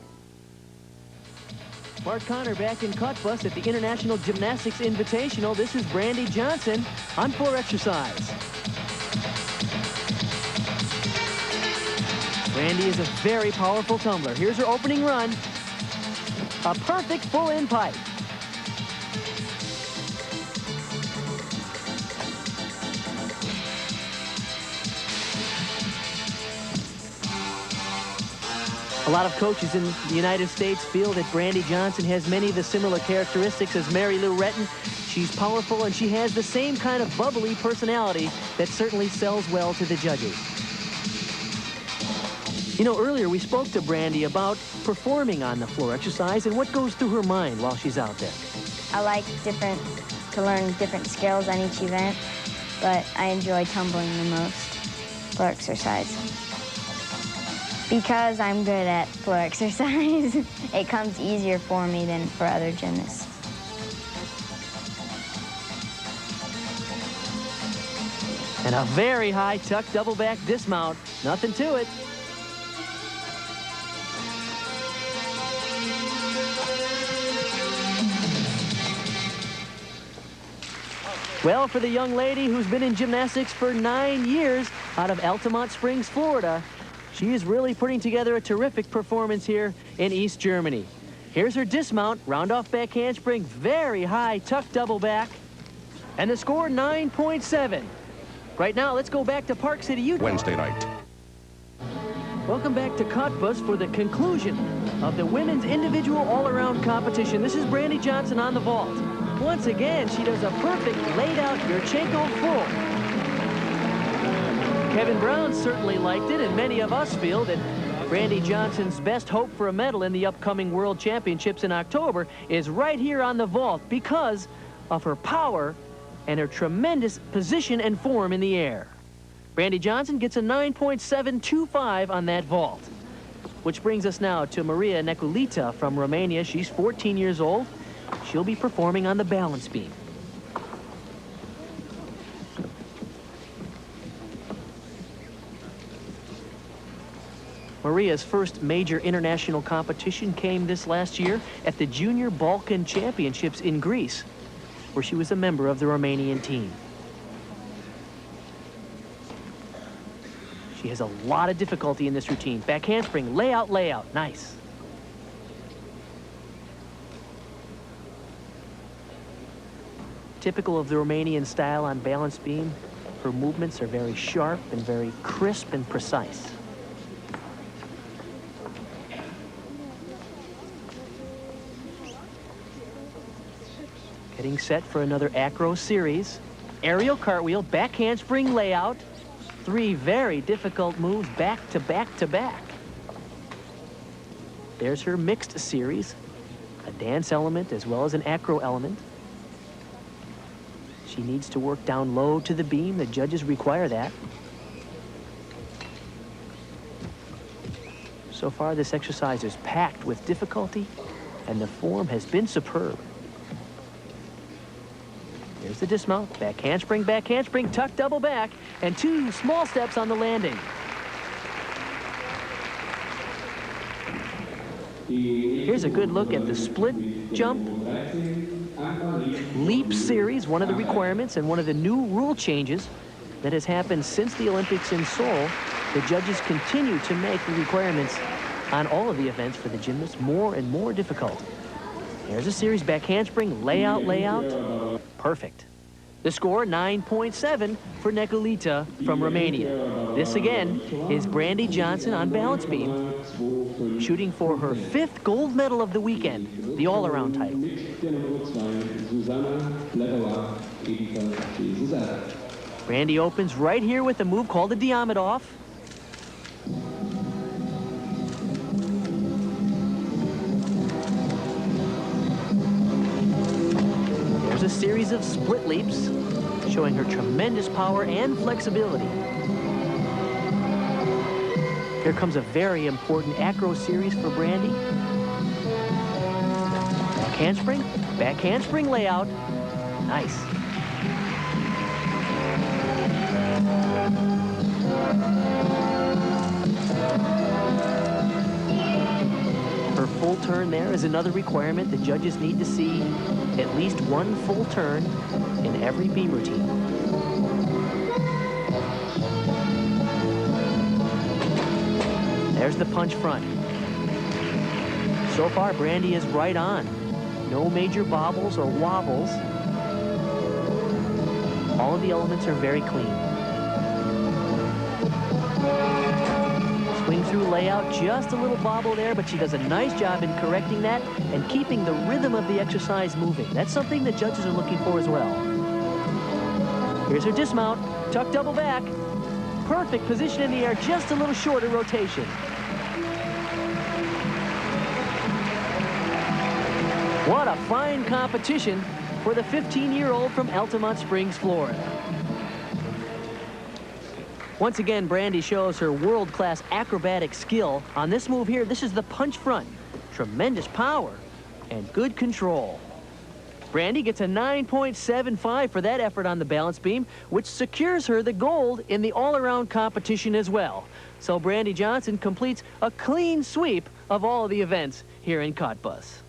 Mark Connor back in Cottbus at the International Gymnastics Invitational. This is Brandy Johnson on floor exercise. Brandy is a very powerful tumbler. Here's her opening run. A perfect full-in pike. A lot of coaches in the United States feel that Brandy Johnson has many of the similar characteristics as Mary Lou Retton. She's powerful, and she has the same kind of bubbly personality that certainly sells well to the judges. You know, earlier we spoke to Brandy about performing on the floor exercise and what goes through her mind while she's out there. I like to learn different skills on each event, but I enjoy tumbling the most, floor exercise. Because I'm good at floor exercise, it comes easier for me than for other gymnasts. And a very high tuck double back dismount. Nothing to it. Well, for the young lady who's been in gymnastics for 9 years out of Altamont Springs, Florida, she is really putting together a terrific performance here in East Germany. Here's her dismount, round off back handspring, very high tuck double back, and the score 9.7. Right now, let's go back to Park City, Utah. Wednesday night. Welcome back to Cottbus for the conclusion of the women's individual all-around competition. This is Brandy Johnson on the vault. Once again, she does a perfect laid-out Yurchenko full. Kevin Brown certainly liked it, and many of us feel that Brandy Johnson's best hope for a medal in the upcoming World Championships in October is right here on the vault because of her power and her tremendous position and form in the air. Brandy Johnson gets a 9.725 on that vault. Which brings us now to Maria Neculita from Romania. She's 14 years old. She'll be performing on the balance beam. Maria's first major international competition came this last year at the Junior Balkan Championships in Greece, where she was a member of the Romanian team. She has a lot of difficulty in this routine. Back handspring, layout, layout. Nice. Typical of the Romanian style on balance beam, her movements are very sharp and very crisp and precise. Getting set for another acro series. Aerial cartwheel, back handspring layout. 3 very difficult moves back to back to back. There's her mixed series, a dance element as well as an acro element. She needs to work down low to the beam. The judges require that. So far, this exercise is packed with difficulty, and the form has been superb. Here's the dismount, back handspring, tuck double back, and 2 small steps on the landing. Here's a good look at the split jump leap series, one of the requirements and one of the new rule changes that has happened since the Olympics in Seoul. The judges continue to make the requirements on all of the events for the gymnasts more and more difficult. There's a series, back handspring, layout, layout. Perfect. The score, 9.7 for Neculita from Romania. This again is Brandy Johnson on balance beam, shooting for her 5th gold medal of the weekend, the all-around title. Brandy opens right here with a move called a Diamidov. There's a series of split leaps, showing her tremendous power and flexibility. Here comes a very important acro series for Brandy. Back handspring layout. Nice. Her full turn there is another requirement. The judges need to see at least 1 full turn in every beam routine. There's the punch front. So far, Brandy is right on. No major bobbles or wobbles. All of the elements are very clean. Swing through through layout, just a little bobble there, but she does a nice job in correcting that and keeping the rhythm of the exercise moving. That's something that judges are looking for as well. Here's her dismount, tuck double back. Perfect position in the air, just a little shorter rotation. What a fine competition for the 15-year-old from Altamont Springs, Florida. Once again, Brandy shows her world-class acrobatic skill. On this move here, this is the punch front. Tremendous power and good control. Brandy gets a 9.75 for that effort on the balance beam, which secures her the gold in the all-around competition as well. So Brandy Johnson completes a clean sweep of all of the events here in Cottbus.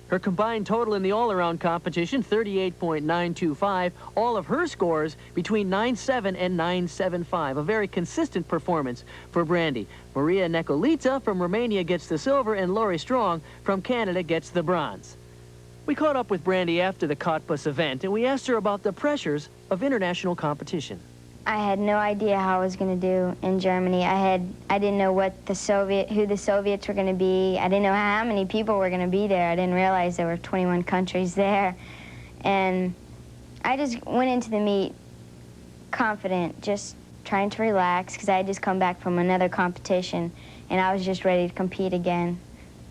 Her combined total in the all-around competition, 38.925. All of her scores between 9.7 and 9.75. A very consistent performance for Brandy. Maria Necolita from Romania gets the silver, and Lori Strong from Canada gets the bronze. We caught up with Brandy after the Cottbus event, and we asked her about the pressures of international competition. I had no idea how I was going to do in Germany. I didn't know who the Soviets were going to be. I didn't know how many people were going to be there. I didn't realize there were 21 countries there. And I just went into the meet confident, just trying to relax, because I had just come back from another competition, and I was just ready to compete again.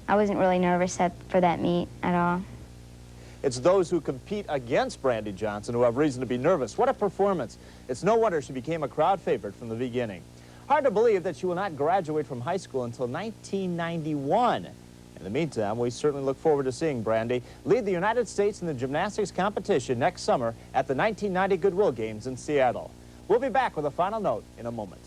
I wasn't really nervous for that meet at all. It's those who compete against Brandy Johnson who have reason to be nervous. What a performance. It's no wonder she became a crowd favorite from the beginning. Hard to believe that she will not graduate from high school until 1991. In the meantime, we certainly look forward to seeing Brandy lead the United States in the gymnastics competition next summer at the 1990 Goodwill Games in Seattle. We'll be back with a final note in a moment.